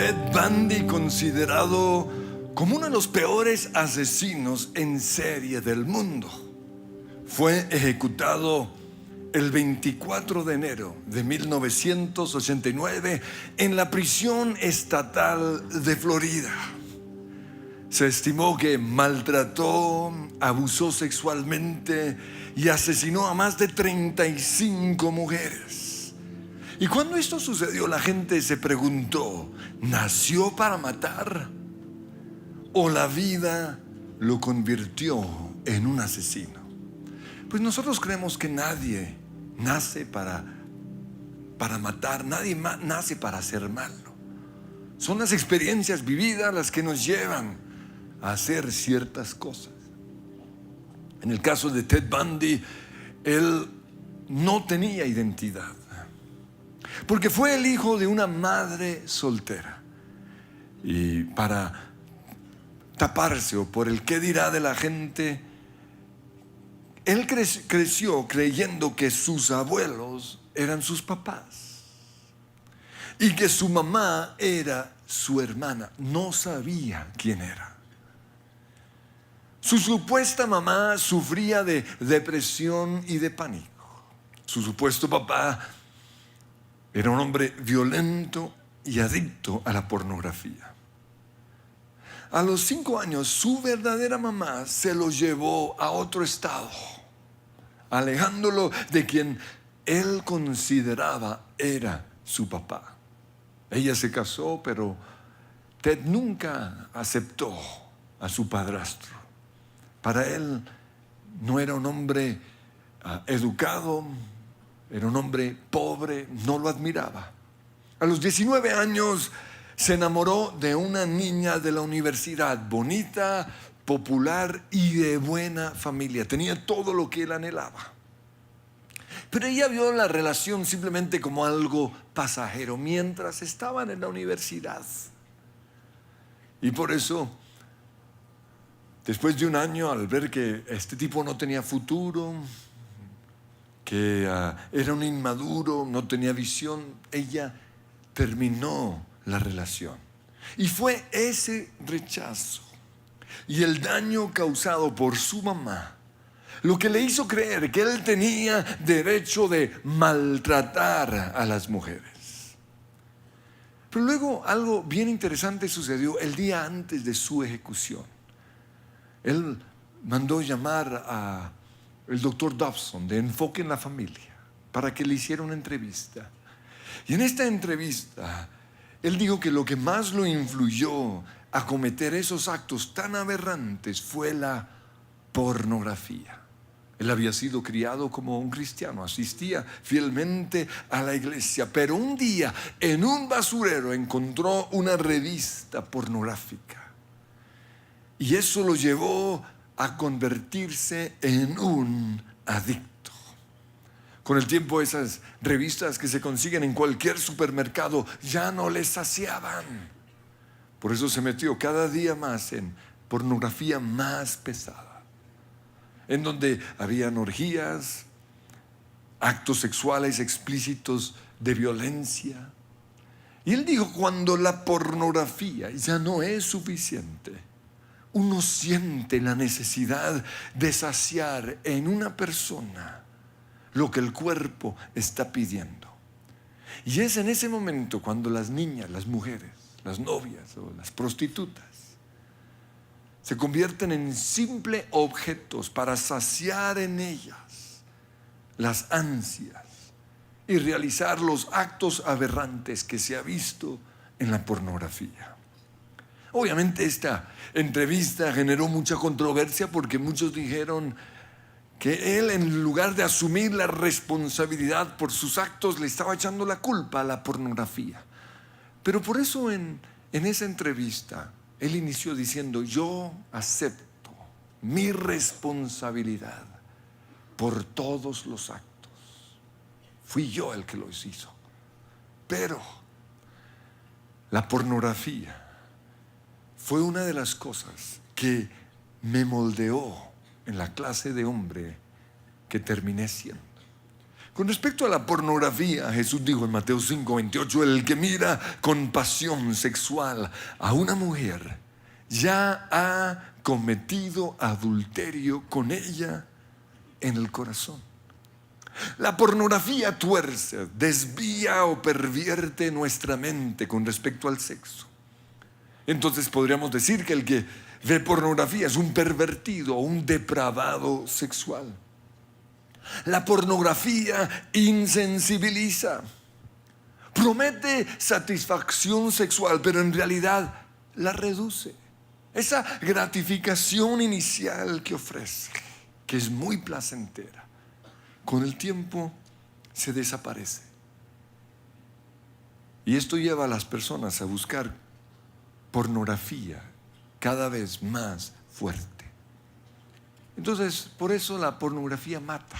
Ted Bundy, considerado como uno de los peores asesinos en serie del mundo, fue ejecutado el 24 de enero de 1989 en la prisión estatal de Florida. Se estimó que maltrató, abusó sexualmente y asesinó a más de 35 mujeres. Y cuando esto sucedió, la gente se preguntó: ¿nació para matar? ¿O la vida lo convirtió en un asesino? Pues nosotros creemos que nadie nace para matar, nadie nace para hacer malo. Son las experiencias vividas las que nos llevan a hacer ciertas cosas. En el caso de Ted Bundy, él no tenía identidad, porque fue el hijo de una madre soltera. Y para taparse o por el qué dirá de la gente, él creció creyendo que sus abuelos eran sus papás y que su mamá era su hermana. No sabía quién era. Su supuesta mamá sufría de depresión y de pánico. Su supuesto papá era un hombre violento y adicto a la pornografía. A los 5 años, su verdadera mamá se lo llevó a otro estado, alejándolo de quien él consideraba era su papá. Ella se casó, pero Ted nunca aceptó a su padrastro. Para él no era un hombre educado, era un hombre pobre, no lo admiraba. A los 19 años se enamoró de una niña de la universidad, bonita, popular y de buena familia. Tenía todo lo que él anhelaba. Pero ella vio la relación simplemente como algo pasajero mientras estaban en la universidad. Y por eso, después de un año, al ver que este tipo no tenía futuro, que era un inmaduro, no tenía visión, ella terminó la relación. Y fue ese rechazo y el daño causado por su mamá lo que le hizo creer que él tenía derecho de maltratar a las mujeres. Pero luego algo bien interesante sucedió el día antes de su ejecución. Él mandó llamar a el doctor Dobson de Enfoque en la Familia para que le hiciera una entrevista. Y en esta entrevista él dijo que lo que más lo influyó a cometer esos actos tan aberrantes fue la pornografía. Él había sido criado como un cristiano, asistía fielmente a la iglesia, pero un día en un basurero encontró una revista pornográfica y eso lo llevó a convertirse en un adicto. Con el tiempo, esas revistas que se consiguen en cualquier supermercado ya no le saciaban. Por eso se metió cada día más en pornografía más pesada, en donde habían orgías, actos sexuales explícitos de violencia. Y él dijo: cuando la pornografía ya no es suficiente, uno siente la necesidad de saciar en una persona lo que el cuerpo está pidiendo. Y es en ese momento cuando las niñas, las mujeres, las novias o las prostitutas se convierten en simples objetos para saciar en ellas las ansias y realizar los actos aberrantes que se ha visto en la pornografía. Obviamente esta entrevista generó mucha controversia porque muchos dijeron que él, en lugar de asumir la responsabilidad por sus actos, le estaba echando la culpa a la pornografía. Pero por eso en esa entrevista él inició diciendo: yo acepto mi responsabilidad por todos los actos. Fui yo el que los hizo. Pero la pornografía fue una de las cosas que me moldeó en la clase de hombre que terminé siendo. Con respecto a la pornografía, Jesús dijo en Mateo 5:28, el que mira con pasión sexual a una mujer ya ha cometido adulterio con ella en el corazón. La pornografía tuerce, desvía o pervierte nuestra mente con respecto al sexo. Entonces podríamos decir que el que ve pornografía es un pervertido o un depravado sexual. La pornografía insensibiliza, promete satisfacción sexual, pero en realidad la reduce. Esa gratificación inicial que ofrece, que es muy placentera, con el tiempo se desaparece. Y esto lleva a las personas a buscar pornografía cada vez más fuerte. Entonces, por eso la pornografía mata.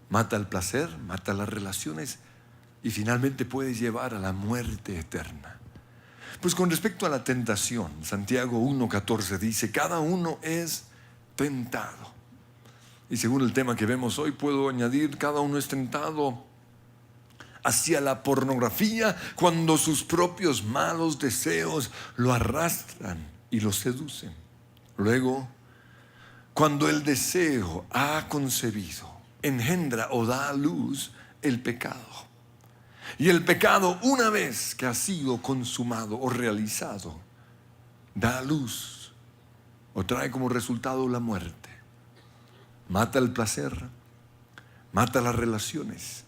Mata el placer, mata las relaciones y finalmente puede llevar a la muerte eterna. Pues con respecto a la tentación, Santiago 1:14 dice, cada uno es tentado. Y según el tema que vemos hoy, puedo añadir, cada uno es tentado hacia la pornografía cuando sus propios malos deseos lo arrastran y lo seducen. Luego, cuando el deseo ha concebido, engendra o da a luz el pecado. Y el pecado, una vez que ha sido consumado o realizado, da a luz o trae como resultado la muerte. Mata el placer, mata las relaciones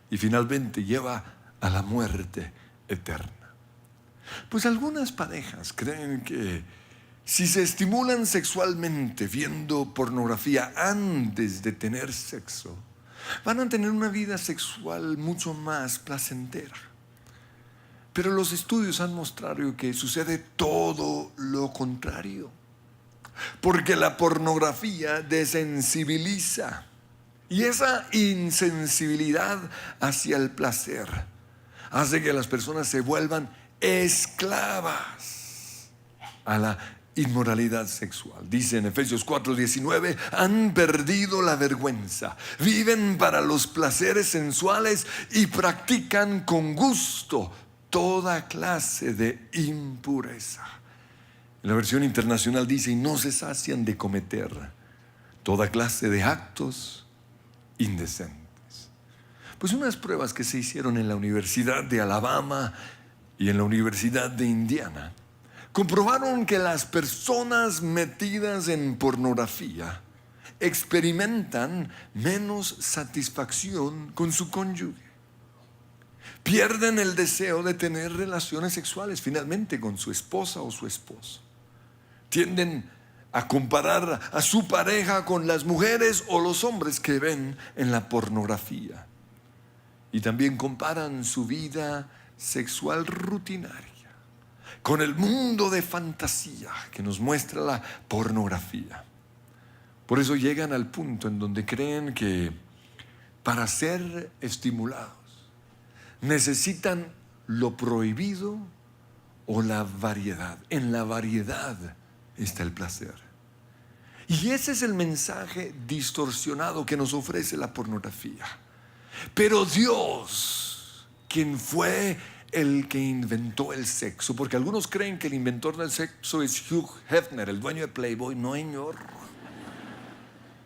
y finalmente lleva a la muerte eterna. Pues algunas parejas creen que si se estimulan sexualmente viendo pornografía antes de tener sexo, van a tener una vida sexual mucho más placentera. Pero los estudios han mostrado que sucede todo lo contrario. Porque la pornografía desensibiliza. Y esa insensibilidad hacia el placer hace que las personas se vuelvan esclavas a la inmoralidad sexual. Dice en Efesios 4:19, han perdido la vergüenza, viven para los placeres sensuales y practican con gusto toda clase de impureza. La versión internacional dice, y no se sacian de cometer toda clase de actos indecentes. Pues unas pruebas que se hicieron en la Universidad de Alabama y en la Universidad de Indiana comprobaron que las personas metidas en pornografía experimentan menos satisfacción con su cónyuge. Pierden el deseo de tener relaciones sexuales finalmente con su esposa o su esposo. Tienden a comparar a su pareja con las mujeres o los hombres que ven en la pornografía. Y también comparan su vida sexual rutinaria con el mundo de fantasía que nos muestra la pornografía. Por eso llegan al punto en donde creen que para ser estimulados necesitan lo prohibido o la variedad. En la variedad está el placer. Y ese es el mensaje distorsionado que nos ofrece la pornografía. Pero Dios, quien fue el que inventó el sexo, porque algunos creen que el inventor del sexo es Hugh Hefner, el dueño de Playboy. No, señor.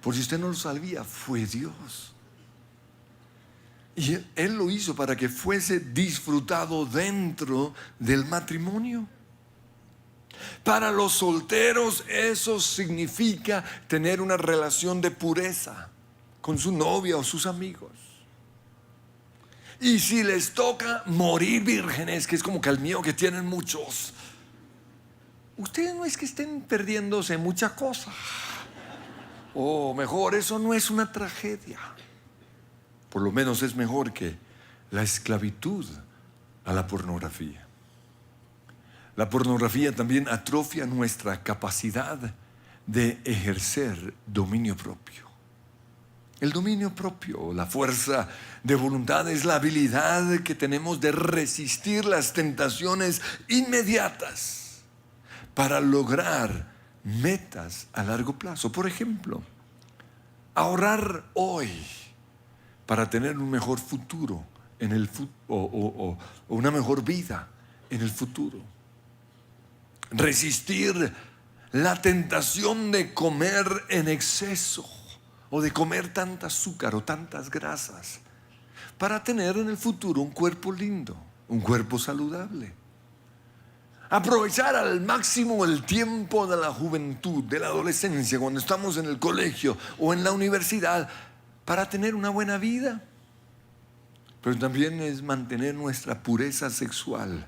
Por si usted no lo sabía, fue Dios. Y Él lo hizo para que fuese disfrutado dentro del matrimonio. Para los solteros eso significa tener una relación de pureza con su novia o sus amigos. Y si les toca morir vírgenes, que es como que el mío que tienen muchos, ustedes no es que estén perdiéndose mucha cosa. O mejor, eso no es una tragedia. Por lo menos es mejor que la esclavitud a la pornografía. La pornografía también atrofia nuestra capacidad de ejercer dominio propio. El dominio propio, la fuerza de voluntad, es la habilidad que tenemos de resistir las tentaciones inmediatas para lograr metas a largo plazo. Por ejemplo, ahorrar hoy para tener un mejor futuro en el o una mejor vida en el futuro. Resistir la tentación de comer en exceso o de comer tanta azúcar o tantas grasas para tener en el futuro un cuerpo lindo, un cuerpo saludable. Aprovechar al máximo el tiempo de la juventud, de la adolescencia, cuando estamos en el colegio o en la universidad, para tener una buena vida. Pero también es mantener nuestra pureza sexual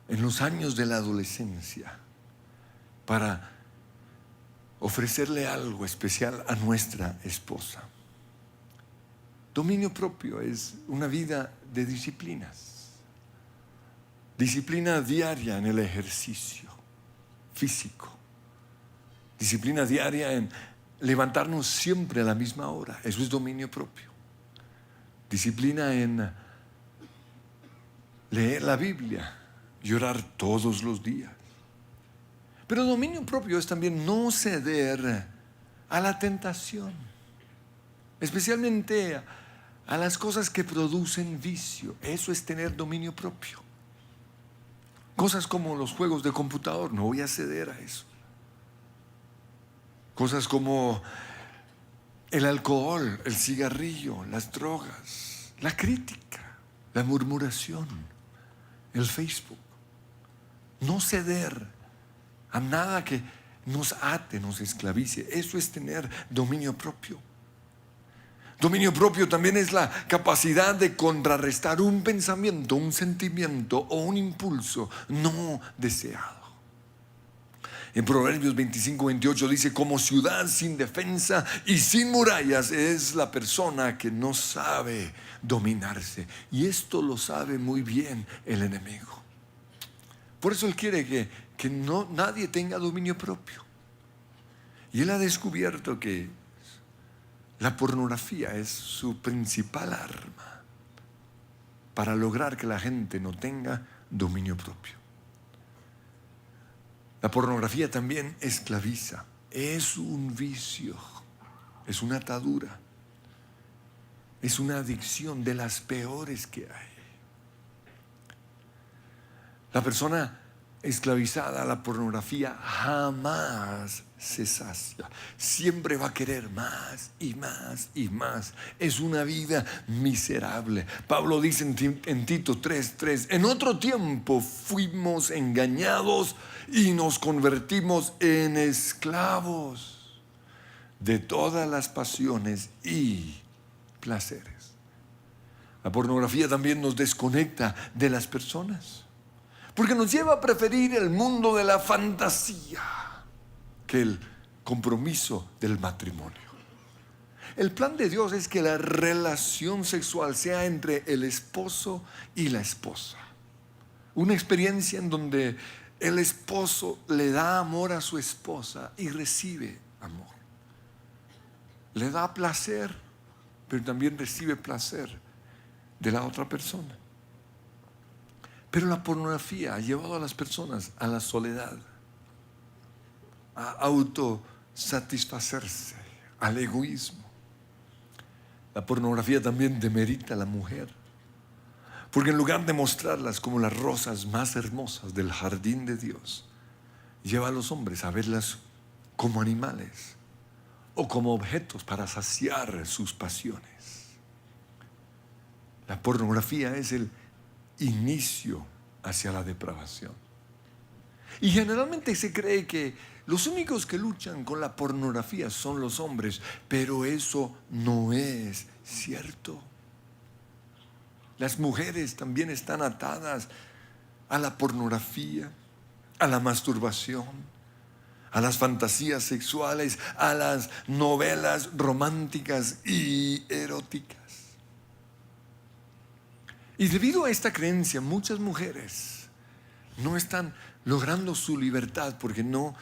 en los años de la adolescencia, para ofrecerle algo especial a nuestra esposa. Dominio propio es una vida de disciplinas. Disciplina diaria en el ejercicio físico. Disciplina diaria en levantarnos siempre a la misma hora. Eso es dominio propio. Disciplina en leer la Biblia y orar todos los días. Pero dominio propio es también no ceder a la tentación, especialmente a las cosas que producen vicio. Eso es tener dominio propio. Cosas como los juegos de computador, no voy a ceder a eso. Cosas como el alcohol, el cigarrillo, las drogas, la crítica, la murmuración, el Facebook. No ceder a nada que nos ate, nos esclavice. Eso es tener dominio propio. Dominio propio también es la capacidad de contrarrestar un pensamiento, un sentimiento o un impulso no deseado. En Proverbios 25-28 dice: como ciudad sin defensa y sin murallas es la persona que no sabe dominarse. Y esto lo sabe muy bien el enemigo. Por eso él quiere que nadie tenga dominio propio. Y él ha descubierto que la pornografía es su principal arma para lograr que la gente no tenga dominio propio. La pornografía también esclaviza. Es un vicio, es una atadura, es una adicción de las peores que hay. La persona esclavizada a la pornografía jamás se sacia. Siempre va a querer más y más y más. Es una vida miserable. Pablo dice en Tito 3:3: en otro tiempo fuimos engañados y nos convertimos en esclavos de todas las pasiones y placeres. La pornografía también nos desconecta de las personas, porque nos lleva a preferir el mundo de la fantasía que el compromiso del matrimonio. El plan de Dios es que la relación sexual sea entre el esposo y la esposa. Una experiencia en donde el esposo le da amor a su esposa y recibe amor. Le da placer, pero también recibe placer de la otra persona. Pero la pornografía ha llevado a las personas a la soledad, a autosatisfacerse, al egoísmo. La pornografía también demerita a la mujer, porque en lugar de mostrarlas como las rosas más hermosas del jardín de Dios, lleva a los hombres a verlas como animales o como objetos para saciar sus pasiones. La pornografía es el inicio hacia la depravación. Y generalmente se cree que los únicos que luchan con la pornografía son los hombres, pero eso no es cierto. Las mujeres también están atadas a la pornografía, a la masturbación, a las fantasías sexuales, a las novelas románticas y eróticas. Y debido a esta creencia, muchas mujeres no están logrando su libertad porque no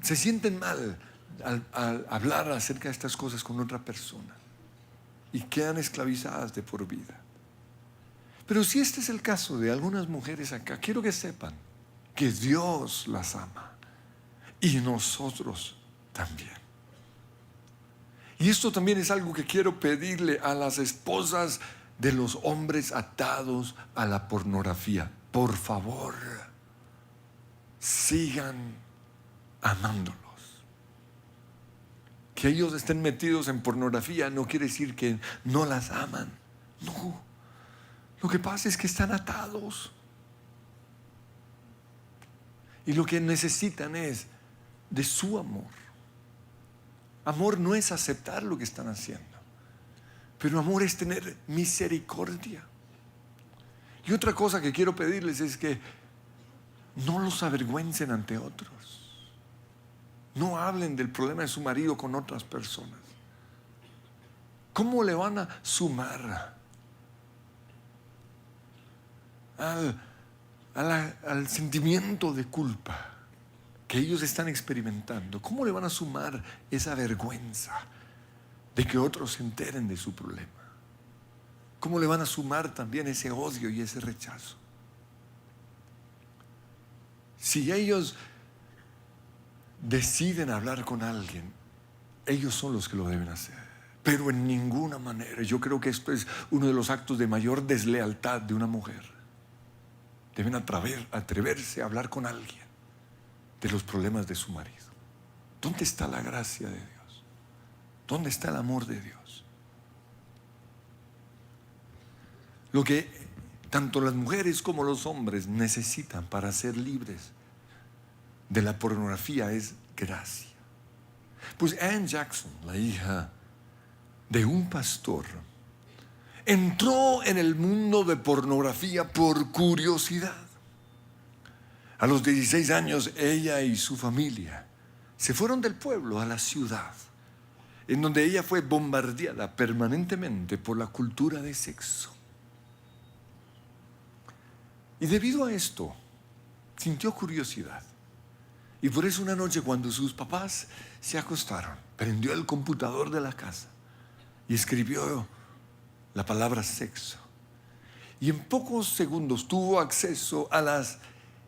se sienten mal al hablar acerca de estas cosas con otra persona y quedan esclavizadas de por vida. Pero si este es el caso de algunas mujeres acá, quiero que sepan que Dios las ama y nosotros también. Y esto también es algo que quiero pedirle a las esposas de los hombres atados a la pornografía. Por favor, sigan amándolos. Que ellos estén metidos en pornografía no quiere decir que no las aman. No. Lo que pasa es que están atados. Y lo que necesitan es de su amor. Amor no es aceptar lo que están haciendo, pero amor es tener misericordia. Y otra cosa que quiero pedirles es que no los avergüencen ante otros. No hablen del problema de su marido con otras personas. ¿Cómo le van a sumar al sentimiento de culpa que ellos están experimentando? ¿Cómo le van a sumar esa vergüenza de que otros se enteren de su problema? ¿Cómo le van a sumar también ese odio y ese rechazo? Si ellos deciden hablar con alguien, ellos son los que lo deben hacer. Pero en ninguna manera, yo creo que esto es uno de los actos de mayor deslealtad de una mujer. Deben atreverse a hablar con alguien de los problemas de su marido. ¿Dónde está la gracia de Dios? ¿Dónde está el amor de Dios? Lo que tanto las mujeres como los hombres necesitan para ser libres de la pornografía es gracia. Pues Ann Jackson, la hija de un pastor, entró en el mundo de pornografía por curiosidad. A los 16 años, ella y su familia se fueron del pueblo a la ciudad, en donde ella fue bombardeada permanentemente por la cultura de sexo. Y debido a esto, sintió curiosidad. Y por eso una noche, cuando sus papás se acostaron, prendió el computador de la casa y escribió la palabra sexo. Y en pocos segundos tuvo acceso a las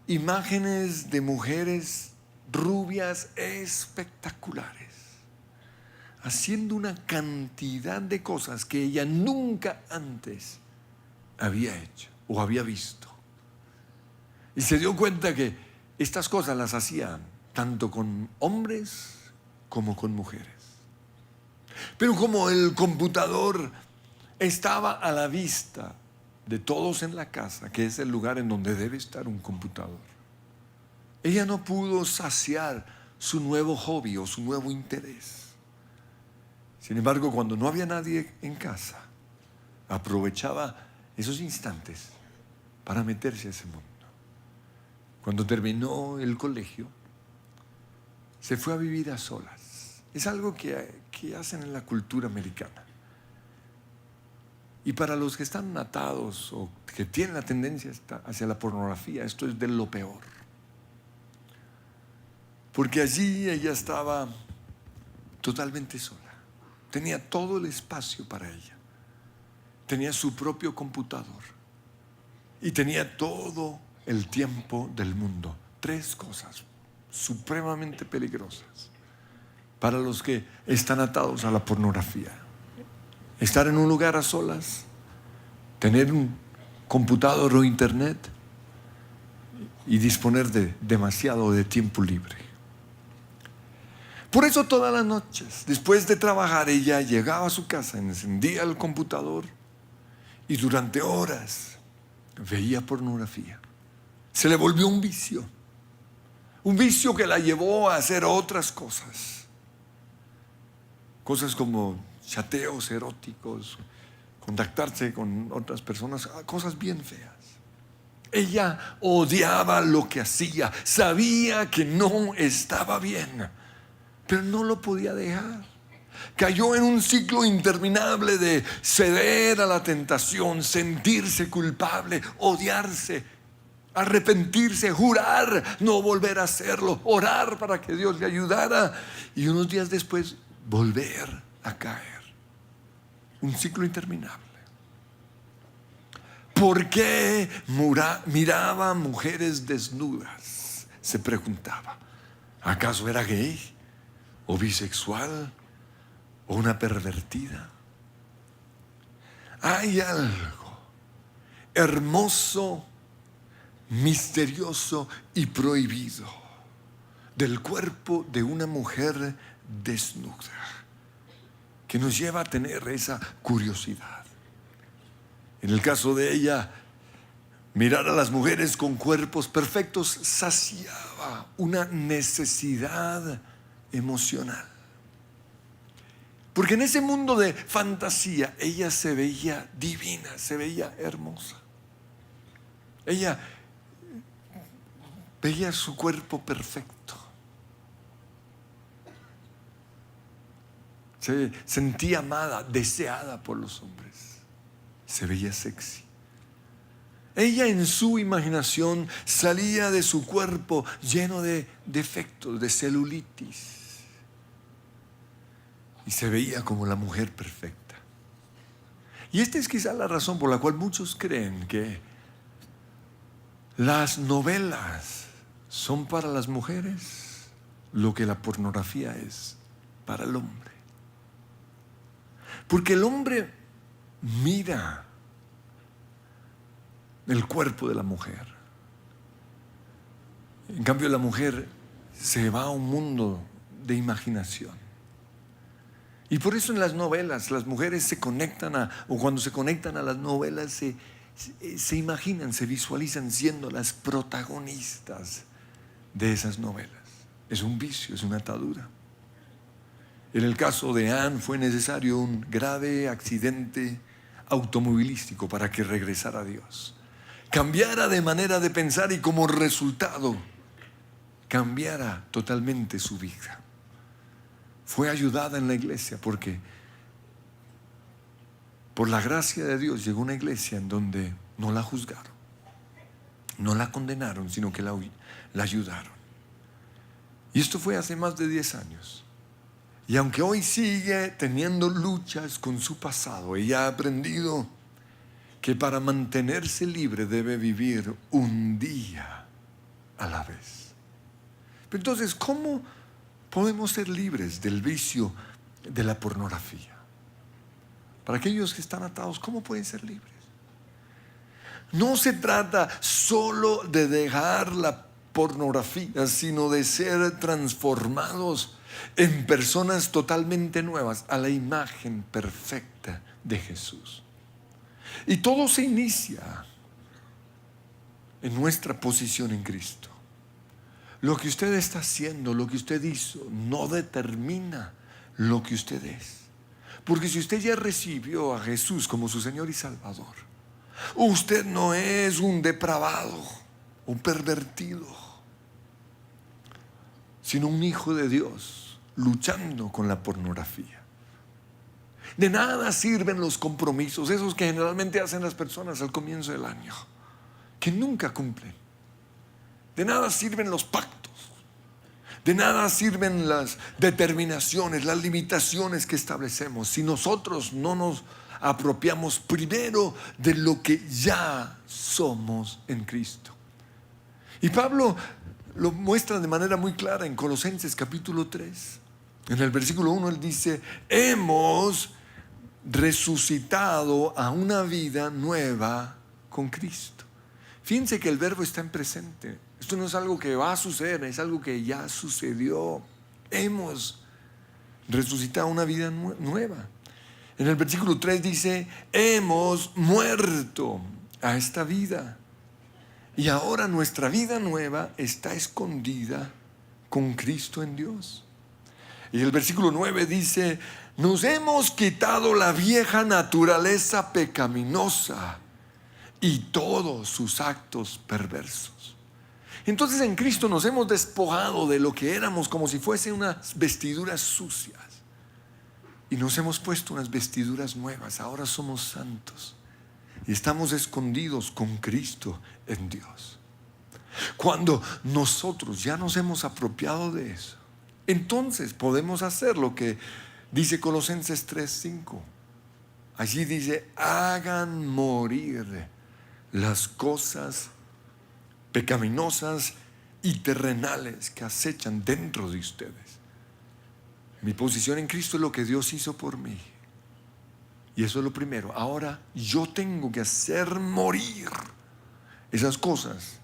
imágenes de mujeres rubias espectaculares, haciendo una cantidad de cosas que ella nunca antes había hecho o había visto. Y se dio cuenta que estas cosas las hacían tanto con hombres como con mujeres. Pero como el computador estaba a la vista de todos en la casa, que es el lugar en donde debe estar un computador, ella no pudo saciar su nuevo hobby o su nuevo interés. Sin embargo, cuando no había nadie en casa, aprovechaba esos instantes para meterse a ese mundo. Cuando terminó el colegio, se fue a vivir a solas. Es algo que hacen en la cultura americana. Y para los que están atados o que tienen la tendencia hacia la pornografía, esto es de lo peor. Porque allí ella estaba totalmente sola. Tenía todo el espacio para ella. Tenía su propio computador. Y tenía todo el tiempo del mundo. 3 cosas supremamente peligrosas para los que están atados a la pornografía: estar en un lugar a solas, tener un computador o internet y disponer de demasiado de tiempo libre. Por eso todas las noches, después de trabajar, ella llegaba a su casa, encendía el computador y durante horas veía pornografía. Se le volvió un vicio que la llevó a hacer otras cosas. Cosas como chateos eróticos, contactarse con otras personas, cosas bien feas. Ella odiaba lo que hacía, sabía que no estaba bien, pero no lo podía dejar. Cayó en un ciclo interminable de ceder a la tentación, sentirse culpable, odiarse, arrepentirse, jurar no volver a hacerlo, orar para que Dios le ayudara y unos días después volver a caer. Un ciclo interminable. ¿Por qué miraba mujeres desnudas? Se preguntaba. ¿Acaso era gay? ¿O bisexual? o una pervertida. Hay algo hermoso, misterioso y prohibido del cuerpo de una mujer desnuda que nos lleva a tener esa curiosidad. En el caso de ella, mirar a las mujeres con cuerpos perfectos saciaba una necesidad emocional. Porque en ese mundo de fantasía, ella se veía divina, se veía hermosa. Ella veía su cuerpo perfecto. Se sentía amada, deseada por los hombres. Se veía sexy. Ella en su imaginación salía de su cuerpo lleno de defectos, de celulitis. Y se veía como la mujer perfecta. Y esta es quizá la razón por la cual muchos creen que las novelas son para las mujeres lo que la pornografía es para el hombre. Porque el hombre mira el cuerpo de la mujer. En cambio, la mujer se va a un mundo de imaginación. Y por eso en las novelas las mujeres se conectan o cuando se conectan a las novelas se imaginan, se visualizan siendo las protagonistas de esas novelas. Es un vicio, es una atadura. En el caso de Anne fue necesario un grave accidente automovilístico para que regresara a Dios. Cambiara de manera de pensar y como resultado cambiara totalmente su vida. Fue ayudada en la iglesia porque por la gracia de Dios llegó a una iglesia en donde no la juzgaron, no la condenaron, sino que la ayudaron. Y esto fue hace más de 10 años. Y aunque hoy sigue teniendo luchas con su pasado, ella ha aprendido que para mantenerse libre debe vivir un día a la vez. Pero entonces, ¿cómo podemos ser libres del vicio de la pornografía? Para aquellos que están atados, ¿cómo pueden ser libres? No se trata solo de dejar la pornografía, sino de ser transformados en personas totalmente nuevas a la imagen perfecta de Jesús. Y todo se inicia en nuestra posición en Cristo. Lo que usted está haciendo, lo que usted hizo, no determina lo que usted es. Porque si usted ya recibió a Jesús como su Señor y Salvador, usted no es un depravado, un pervertido, sino un hijo de Dios luchando con la pornografía. De nada sirven los compromisos, esos que generalmente hacen las personas al comienzo del año, que nunca cumplen. De nada sirven los pactos. De nada sirven las determinaciones, las limitaciones que establecemos si nosotros no nos apropiamos primero de lo que ya somos en Cristo. Y Pablo lo muestra de manera muy clara en Colosenses capítulo 3. En el versículo 1 él dice: hemos resucitado a una vida nueva con Cristo. Fíjense que el verbo está en presente. Esto no es algo que va a suceder, es algo que ya sucedió. Hemos resucitado una vida nueva. En el versículo 3 dice: hemos muerto a esta vida. Y ahora nuestra vida nueva está escondida con Cristo en Dios. Y el versículo 9 dice: nos hemos quitado la vieja naturaleza pecaminosa y todos sus actos perversos. Entonces en Cristo nos hemos despojado de lo que éramos, como si fuesen unas vestiduras sucias, y nos hemos puesto unas vestiduras nuevas. Ahora somos santos y estamos escondidos con Cristo en Dios. Cuando nosotros ya nos hemos apropiado de eso, entonces podemos hacer lo que dice Colosenses 3:5. Allí dice: hagan morir las cosas pecaminosas y terrenales que acechan dentro de ustedes. Mi posición en Cristo es lo que Dios hizo por mí. Y eso es lo primero. Ahora yo tengo que hacer morir esas cosas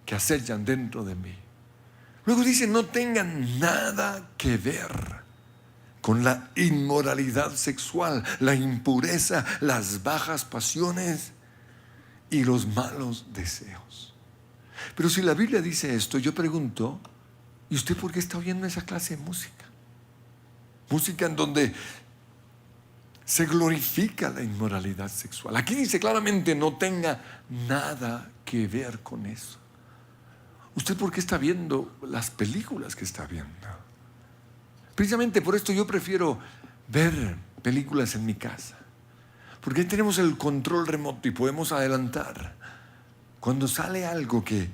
que acechan dentro de mí. Luego dice, no tengan nada que ver con la inmoralidad sexual, la impureza, las bajas pasiones y los malos deseos. Pero si la Biblia dice esto, yo pregunto, ¿y usted por qué está oyendo esa clase de música? Música en donde se glorifica la inmoralidad sexual. Aquí dice claramente, no tenga nada que ver con eso. ¿Usted por qué está viendo las películas que está viendo? Precisamente por esto yo prefiero ver películas en mi casa, porque ahí tenemos el control remoto y podemos adelantar cuando sale algo que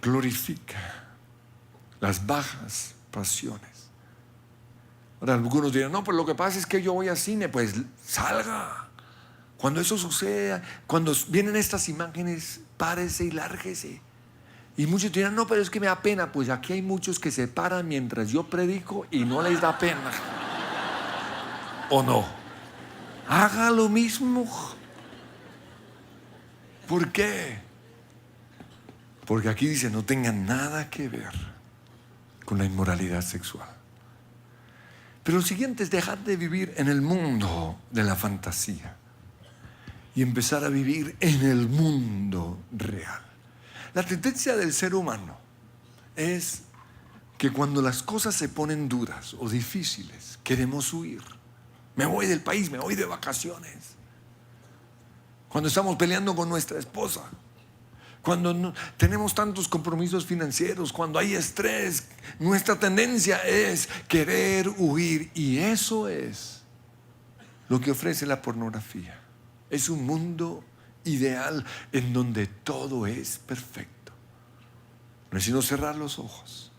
glorifica las bajas pasiones. Ahora algunos dirán, no, pero lo que pasa es que yo voy al cine. Pues salga. Cuando eso suceda, cuando vienen estas imágenes, párese y lárguese. Y muchos dirán, no, pero es que me da pena. Pues aquí hay muchos que se paran mientras yo predico y no les da pena. ¿O no? Haga lo mismo. ¿Por qué? Porque aquí dice, no tengan nada que ver con la inmoralidad sexual. Pero lo siguiente es dejar de vivir en el mundo de la fantasía y empezar a vivir en el mundo real. La tendencia del ser humano es que cuando las cosas se ponen duras o difíciles, queremos huir. Me voy del país, me voy de vacaciones. Cuando estamos peleando con nuestra esposa, cuando no, tenemos tantos compromisos financieros, cuando hay estrés, nuestra tendencia es querer huir. Y eso es lo que ofrece la pornografía. Es un mundo ideal en donde todo es perfecto. Necesito cerrar los ojos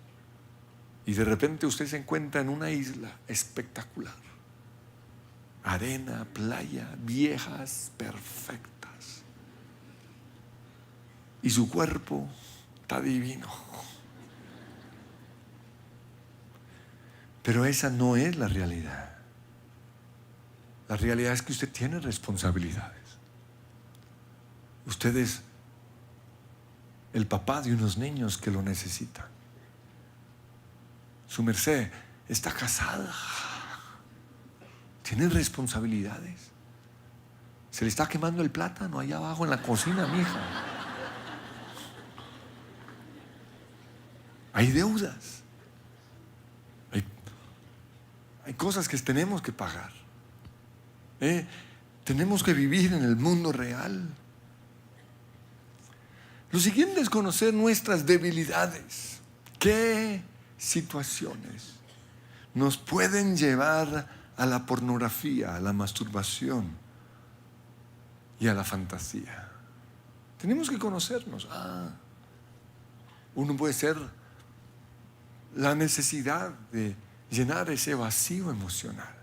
y de repente usted se encuentra en una isla espectacular. Arena, playa, viejas, perfectas. Y su cuerpo está divino. Pero esa no es la realidad. La realidad es que usted tiene responsabilidades. Usted es el papá de unos niños que lo necesitan. Su merced está casada. Tiene responsabilidades. Se le está quemando el plátano allá abajo en la cocina, mija. Hay deudas. Hay cosas que tenemos que pagar. Tenemos que vivir en el mundo real. Lo siguiente es conocer nuestras debilidades. ¿Qué situaciones nos pueden llevar a la pornografía, a la masturbación y a la fantasía? Tenemos que conocernos. Uno puede ser la necesidad de llenar ese vacío emocional.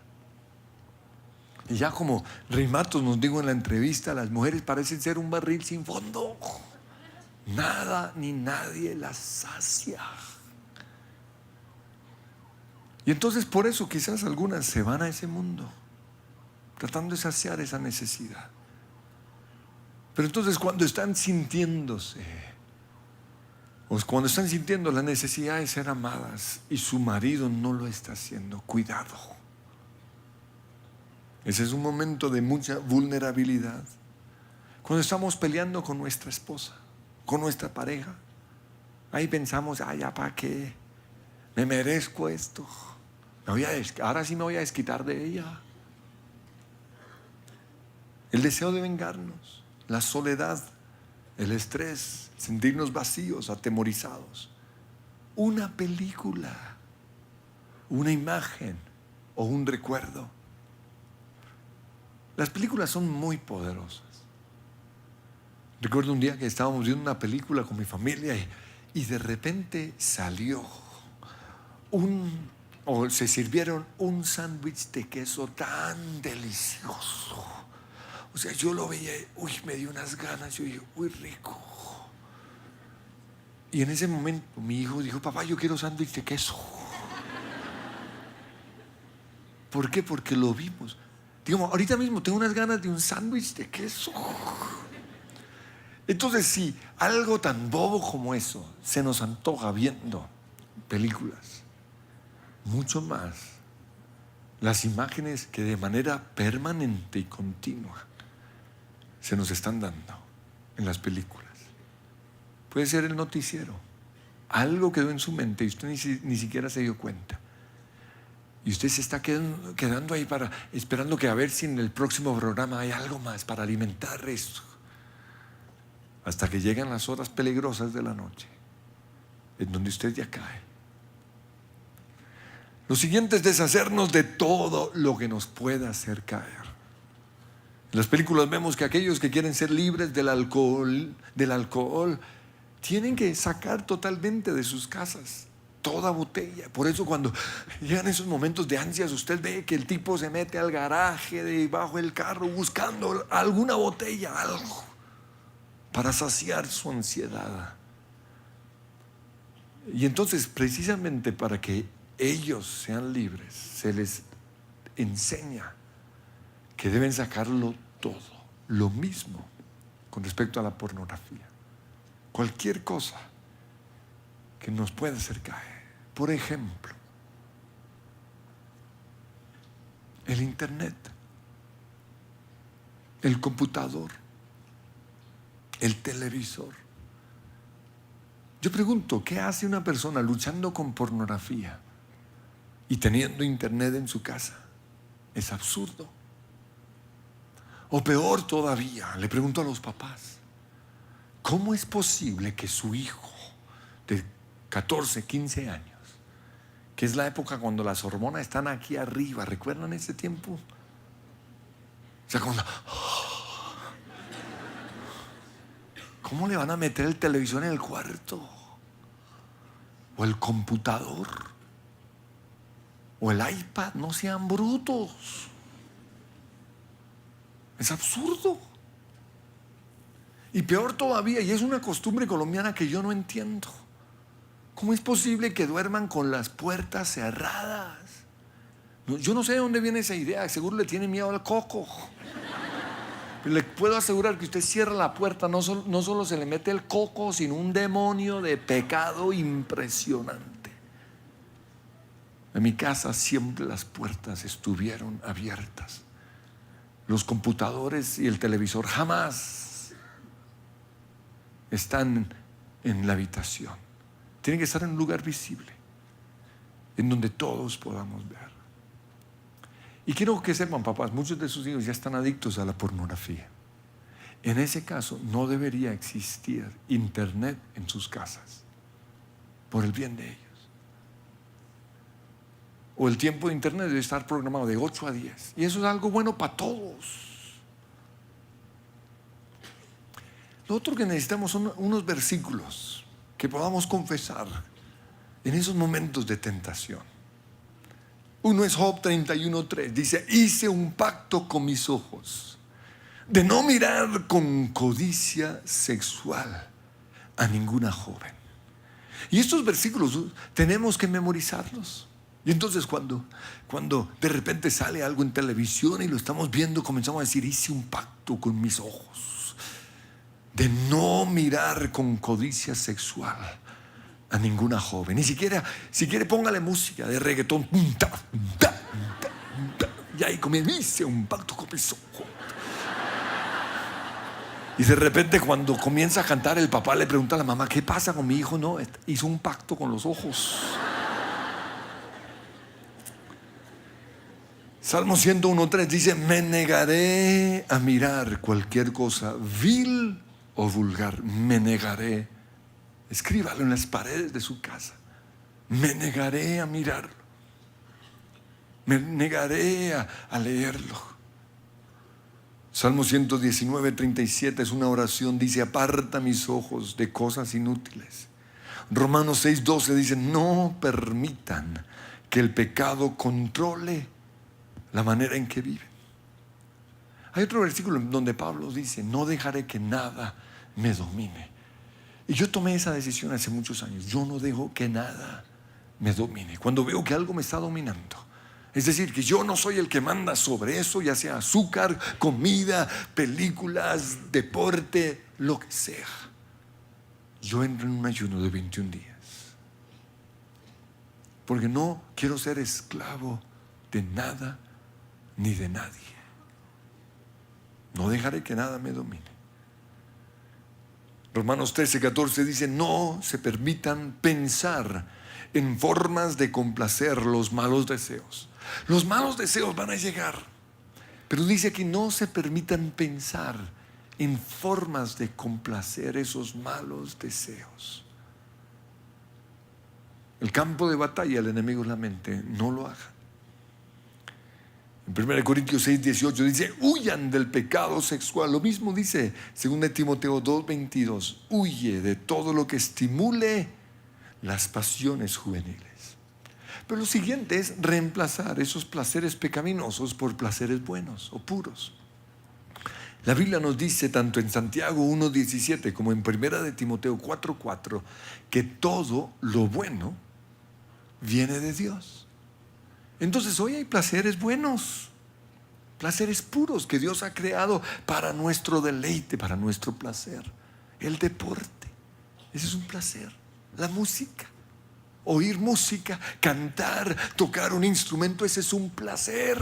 Y ya como Rimatos nos dijo en la entrevista, las mujeres parecen ser un barril sin fondo. Nada ni nadie las sacia. Y entonces por eso quizás algunas se van a ese mundo, tratando de saciar esa necesidad. Pero entonces cuando están sintiéndose, o cuando están sintiendo la necesidad de ser amadas y su marido no lo está haciendo, cuidado. Ese es un momento de mucha vulnerabilidad. Cuando estamos peleando con nuestra esposa, con nuestra pareja, ahí pensamos, ya para qué, me merezco esto, ahora sí me voy a desquitar de ella. El deseo de vengarnos, la soledad, el estrés, sentirnos vacíos, atemorizados. Una película, una imagen o un recuerdo. Las películas son muy poderosas. Recuerdo un día que estábamos viendo una película con mi familia y de repente salió se sirvieron un sándwich de queso tan delicioso. O sea, yo lo veía, me dio unas ganas, yo dije, rico. Y en ese momento mi hijo dijo, papá, yo quiero sándwich de queso. ¿Por qué? Porque lo vimos. Digamos, ahorita mismo tengo unas ganas de un sándwich de queso. Entonces, si algo tan bobo como eso se nos antoja viendo películas, mucho más las imágenes que de manera permanente y continua se nos están dando en las películas. Puede ser el noticiero. Algo quedó en su mente y usted ni siquiera se dio cuenta. Y usted se está quedando ahí esperando que a ver si en el próximo programa hay algo más para alimentar esto. Hasta que llegan las horas peligrosas de la noche, en donde usted ya cae. Lo siguiente es deshacernos de todo lo que nos pueda hacer caer. En las películas vemos que aquellos que quieren ser libres del alcohol, tienen que sacar totalmente de sus casas toda botella. Por eso cuando llegan esos momentos de ansias, usted ve que el tipo se mete al garaje debajo del carro buscando alguna botella, algo, para saciar su ansiedad. Y entonces, precisamente para que ellos sean libres, se les enseña que deben sacarlo todo. Lo mismo con respecto a la pornografía. Cualquier cosa que nos pueda hacer caer. Por ejemplo, el internet, el computador, el televisor. Yo pregunto, ¿qué hace una persona luchando con pornografía y teniendo internet en su casa? Es absurdo. O peor todavía, le pregunto a los papás, ¿cómo es posible que su hijo de 14, 15 años, que es la época cuando las hormonas están aquí arriba, ¿recuerdan ese tiempo? O sea, ¿cómo le van a meter el televisor en el cuarto? O el computador, o el iPad. No sean brutos. Es absurdo. Y peor todavía, y es una costumbre colombiana que yo no entiendo, ¿cómo es posible que duerman con las puertas cerradas? Yo no sé de dónde viene esa idea. Seguro le tiene miedo al coco. Pero le puedo asegurar que usted cierra la puerta, no solo se le mete el coco, sino un demonio de pecado impresionante. En mi casa siempre las puertas estuvieron abiertas. Los computadores y el televisor jamás están en la habitación. Tienen que estar en un lugar visible, en donde todos podamos ver. Y quiero que sepan, papás, muchos de sus hijos ya están adictos a la pornografía. En ese caso no debería existir internet en sus casas, por el bien de ellos. O el tiempo de internet debe estar programado de 8 a 10. Y eso es algo bueno para todos. Lo otro que necesitamos son unos versículos que podamos confesar en esos momentos de tentación. Uno es Job 31:3. Dice: hice un pacto con mis ojos de no mirar con codicia sexual a ninguna joven. Y estos versículos tenemos que memorizarlos. Y entonces cuando de repente sale algo en televisión y lo estamos viendo, comenzamos a decir: hice un pacto con mis ojos de no mirar con codicia sexual a ninguna joven. Ni siquiera, si quiere, póngale música de reggaetón. Y ahí comienza: hice un pacto con mis ojos. Y de repente, cuando comienza a cantar, el papá le pregunta a la mamá: ¿qué pasa con mi hijo? No, hizo un pacto con los ojos. Salmo 101:3 dice: me negaré a mirar cualquier cosa vil o vulgar. Me negaré. Escríbalo en las paredes de su casa. Me negaré a mirarlo. Me negaré a leerlo. Salmo 119:37 es una oración. Dice: aparta mis ojos de cosas inútiles. Romanos 6:12 dice: no permitan que el pecado controle la manera en que viven. Hay otro versículo donde Pablo dice: no dejaré que nada me domine. Y yo tomé esa decisión hace muchos años. Yo no dejo que nada me domine. Cuando veo que algo me está dominando, Es decir, que yo no soy el que manda sobre eso, ya sea azúcar, comida, películas, deporte, lo que sea. Yo entro en un ayuno de 21 días. Porque no quiero ser esclavo de nada ni de nadie. No dejaré que nada me domine. Romanos 13:14 dice: no se permitan pensar en formas de complacer los malos deseos. Los malos deseos van a llegar, pero dice aquí: no se permitan pensar en formas de complacer esos malos deseos. El campo de batalla del enemigo es la mente. No lo hagan. En 1 Corintios 6:18 dice: huyan del pecado sexual. Lo mismo dice 2 Timoteo 2:22: huye de todo lo que estimule las pasiones juveniles. Pero lo siguiente es reemplazar esos placeres pecaminosos por placeres buenos o puros. La Biblia nos dice tanto en Santiago 1:17 como en 1 Timoteo 4:4 que todo lo bueno viene de Dios. Entonces hoy hay placeres buenos, placeres puros que Dios ha creado para nuestro deleite, para nuestro placer. El deporte, ese es un placer. La música, oír música, cantar, tocar un instrumento, ese es un placer.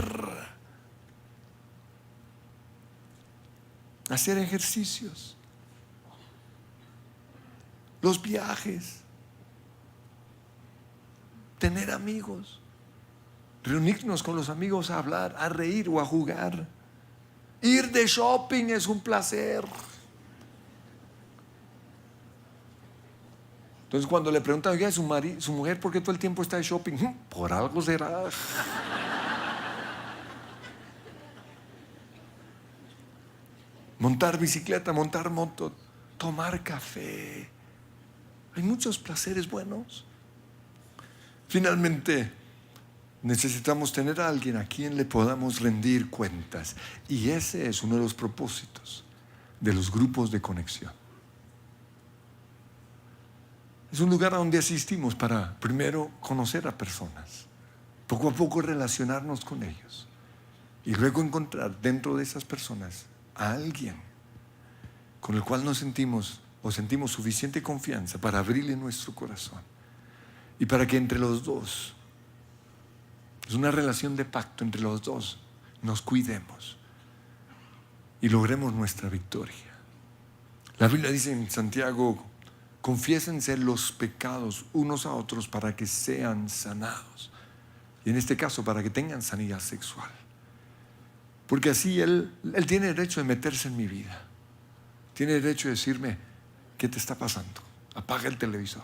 Hacer ejercicios, los viajes, tener amigos, reunirnos con los amigos a hablar, a reír o a jugar. Ir de shopping es un placer. Entonces cuando le preguntan: oiga, su mujer, ¿por qué todo el tiempo está de shopping? Por algo será. Montar bicicleta, montar moto, tomar café. Hay muchos placeres buenos. Finalmente, necesitamos tener a alguien a quien le podamos rendir cuentas. Y ese es uno de los propósitos de los grupos de conexión. Es un lugar a donde asistimos para primero conocer a personas, poco a poco relacionarnos con ellos y luego encontrar dentro de esas personas a alguien con el cual nos sentimos suficiente confianza para abrirle nuestro corazón y para que entre los dos, es una relación de pacto, entre los dos nos cuidemos y logremos nuestra victoria. La Biblia dice en Santiago: confiésense los pecados unos a otros para que sean sanados. Y en este caso, para que tengan sanidad sexual. Porque así Él tiene derecho de meterse en mi vida. Tiene derecho de decirme: ¿qué te está pasando? Apaga el televisor.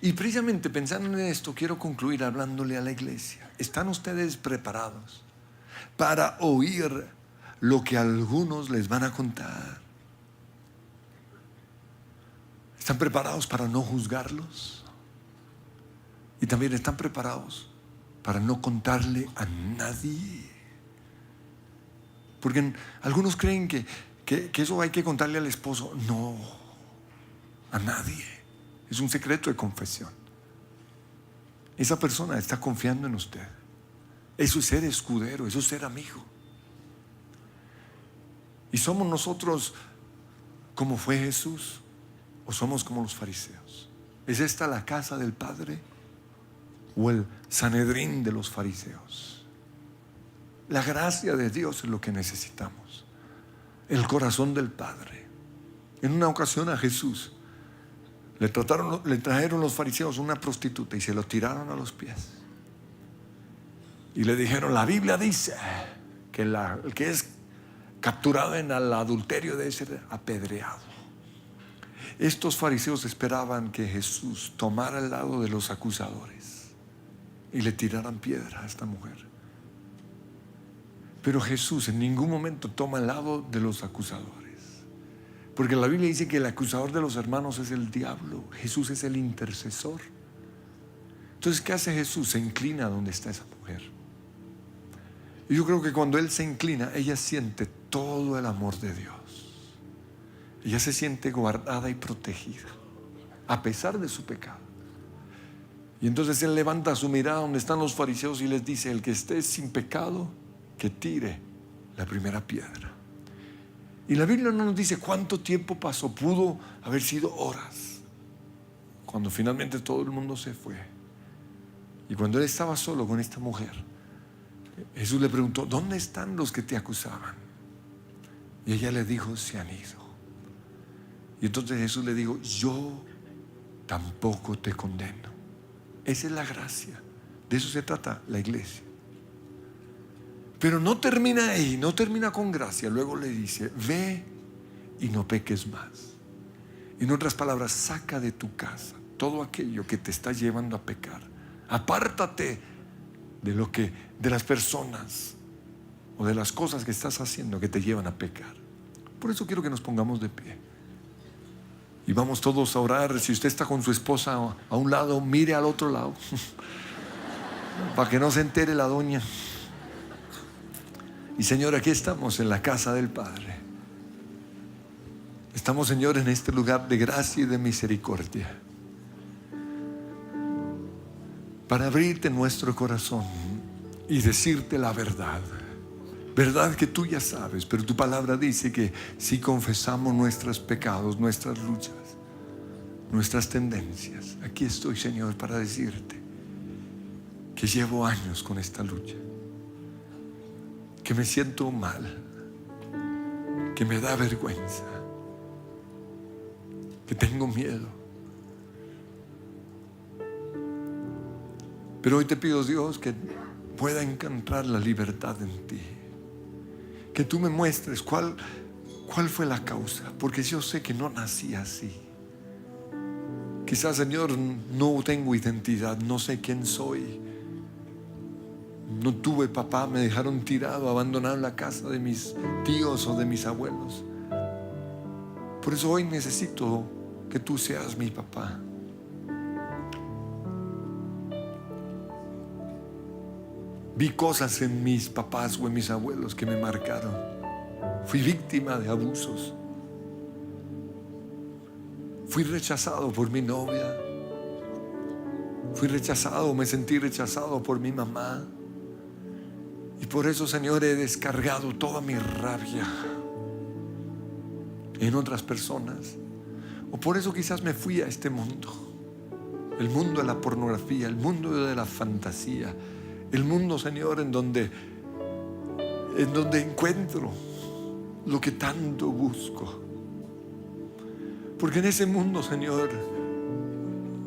Y precisamente pensando en esto, quiero concluir hablándole a la iglesia. ¿Están ustedes preparados para oír lo que algunos les van a contar? ¿Están preparados para no juzgarlos? Y también están preparados para no contarle a nadie. Porque algunos creen que eso hay que contarle al esposo. No, a nadie. Es un secreto de confesión. Esa persona está confiando en usted. Eso es ser escudero, eso es ser amigo. ¿Y somos nosotros como fue Jesús? ¿O somos como los fariseos? ¿Es esta la casa del Padre o el Sanedrín de los fariseos? La gracia de Dios es lo que necesitamos. El corazón del Padre. En una ocasión a Jesús le trajeron los fariseos una prostituta y se lo tiraron a los pies. Y le dijeron: la Biblia dice que el que es capturado en el adulterio debe ser apedreado. Estos fariseos esperaban que Jesús tomara el lado de los acusadores y le tiraran piedra a esta mujer. Pero Jesús en ningún momento toma el lado de los acusadores, porque la Biblia dice que el acusador de los hermanos es el diablo. Jesús es el intercesor. Entonces, ¿qué hace Jesús? Se inclina donde está esa mujer. Y yo creo que cuando Él se inclina, ella siente todo el amor de Dios. Ella se siente guardada y protegida a pesar de su pecado. Y entonces él levanta su mirada donde están los fariseos y les dice: el que esté sin pecado, que tire la primera piedra. Y la Biblia no nos dice cuánto tiempo pasó. Pudo haber sido horas, cuando finalmente todo el mundo se fue. Y cuando él estaba solo con esta mujer, Jesús le preguntó: ¿dónde están los que te acusaban? Y ella le dijo: se han ido. Y entonces Jesús le dijo: yo tampoco te condeno. Esa es la gracia. De eso se trata la iglesia. Pero no termina ahí, no termina con gracia. Luego le dice: ve y no peques más. En otras palabras, saca de tu casa todo aquello que te está llevando a pecar. Apártate de las personas o de las cosas que estás haciendo que te llevan a pecar. Por eso quiero que nos pongamos de pie y vamos todos a orar. Si usted está con su esposa a un lado, mire al otro lado para que no se entere la doña. Y Señor, aquí estamos en la casa del Padre. Estamos, Señor, en este lugar de gracia y de misericordia, para abrirte nuestro corazón y decirte la verdad. Verdad que tú ya sabes, pero tu palabra dice que si confesamos nuestros pecados, nuestras luchas, nuestras tendencias, aquí estoy, Señor, para decirte que llevo años con esta lucha, que me siento mal, que me da vergüenza, que tengo miedo. Pero hoy te pido, Dios, que pueda encontrar la libertad en ti. Que tú me muestres cuál fue la causa, porque yo sé que no nací así. Quizás, Señor, no tengo identidad, no sé quién soy. No tuve papá, me dejaron tirado, abandonado en la casa de mis tíos o de mis abuelos. Por eso hoy necesito que tú seas mi papá. Vi cosas en mis papás o en mis abuelos que me marcaron. Fui víctima de abusos. Fui rechazado por mi novia. Me sentí rechazado por mi mamá. Y por eso, Señor, he descargado toda mi rabia en otras personas. O por eso quizás me fui a este mundo. El mundo de la pornografía, el mundo de la fantasía. El mundo, Señor, en donde encuentro lo que tanto busco. Porque en ese mundo, Señor,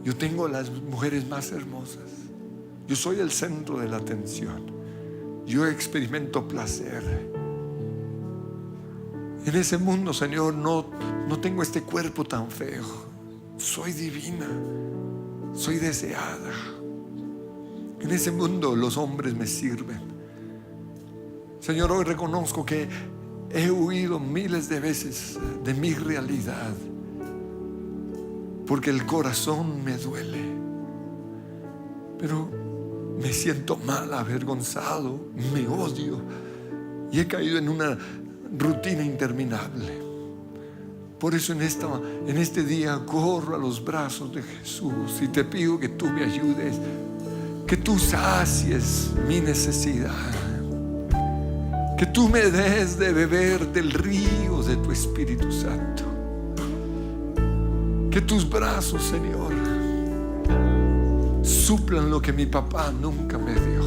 yo tengo las mujeres más hermosas. Yo soy el centro de la atención. Yo experimento placer. En ese mundo, Señor, no tengo este cuerpo tan feo. Soy divina. Soy deseada. En ese mundo los hombres me sirven. Señor, hoy reconozco que he huido miles de veces de mi realidad, porque el corazón me duele. Pero me siento mal, avergonzado, me odio y he caído en una rutina interminable. Por eso en este día corro a los brazos de Jesús y te pido que tú me ayudes, que tú sacies mi necesidad, que tú me des de beber del río de tu Espíritu Santo. Que tus brazos, Señor, suplan lo que mi papá nunca me dio.